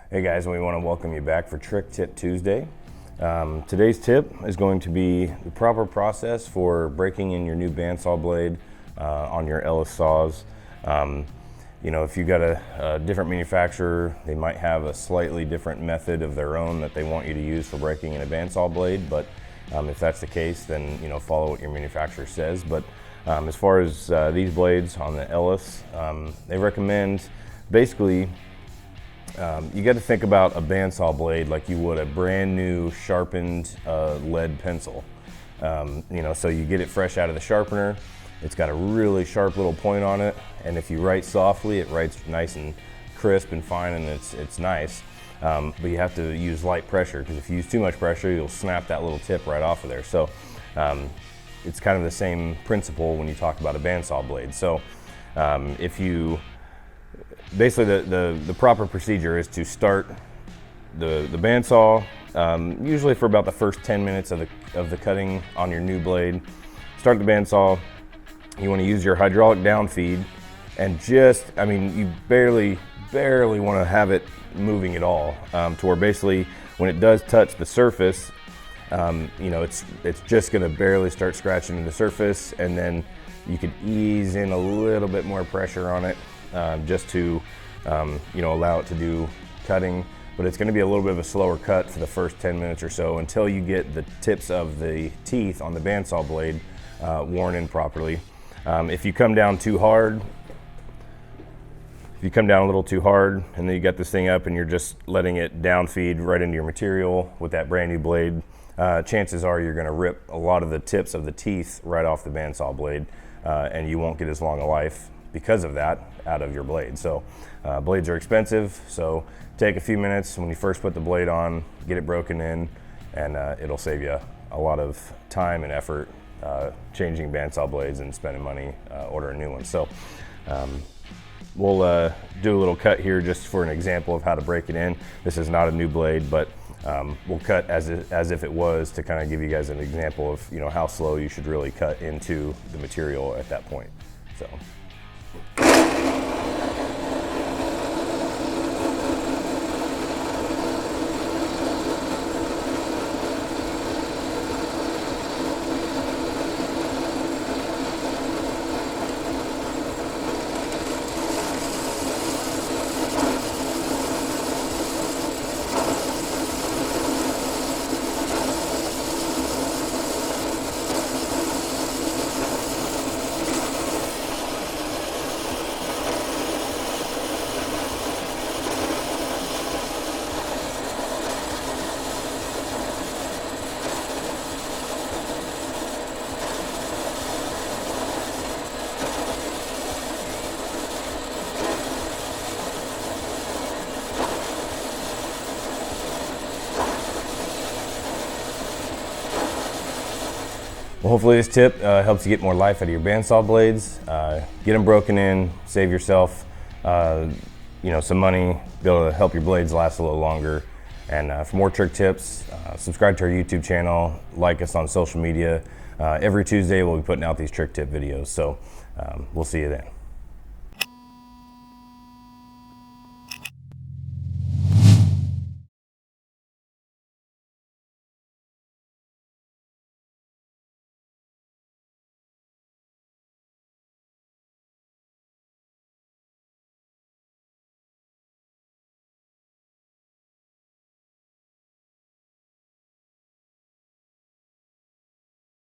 Hey guys, we want to welcome you back for Trick Tip Tuesday. Today's tip is going to be the proper process for breaking in your new bandsaw blade on your Ellis saws. If you got a different manufacturer, they might have a slightly different method of their own that they want you to use for breaking in a bandsaw blade. But if that's the case, then follow what your manufacturer says. But as far as these blades on the Ellis, they recommend basically. You got to think about a bandsaw blade like you would a brand new sharpened lead pencil. So you get it fresh out of the sharpener. It's got a really sharp little point on it, and if you write softly, it writes nice and crisp and fine, and it's nice. But you have to use light pressure, because if you use too much pressure, you'll snap that little tip right off of there. So it's kind of the same principle when you talk about a bandsaw blade. So basically, the proper procedure is to start the bandsaw, usually for about the first 10 minutes of the cutting on your new blade. Start the bandsaw. You want to use your hydraulic down feed, and you barely want to have it moving at all, to where basically when it does touch the surface, it's just going to barely start scratching the surface, and then you could ease in a little bit more pressure on it. Just to allow it to do cutting, but it's going to be a little bit of a slower cut for the first 10 minutes or so until you get the tips of the teeth on the bandsaw blade worn in properly. If you come down too hard, a little too hard, and then you got this thing up and you're just letting it down feed right into your material with that brand new blade, chances are you're going to rip a lot of the tips of the teeth right off the bandsaw blade, and you won't get as long a life because of that out of your blade. So blades are expensive, so take a few minutes when you first put the blade on, get it broken in, and it'll save you a lot of time and effort changing bandsaw blades and spending money ordering new ones. So we'll do a little cut here just for an example of how to break it in. This is not a new blade, but we'll cut as if it was, to kind of give you guys an example of how slow you should really cut into the material at that point. So. Well, hopefully this tip helps you get more life out of your bandsaw blades. Get them broken in, save yourself some money, be able to help your blades last a little longer. And for more trick tips, subscribe to our YouTube channel, like us on social media. Every Tuesday we'll be putting out these trick tip videos, so we'll see you then.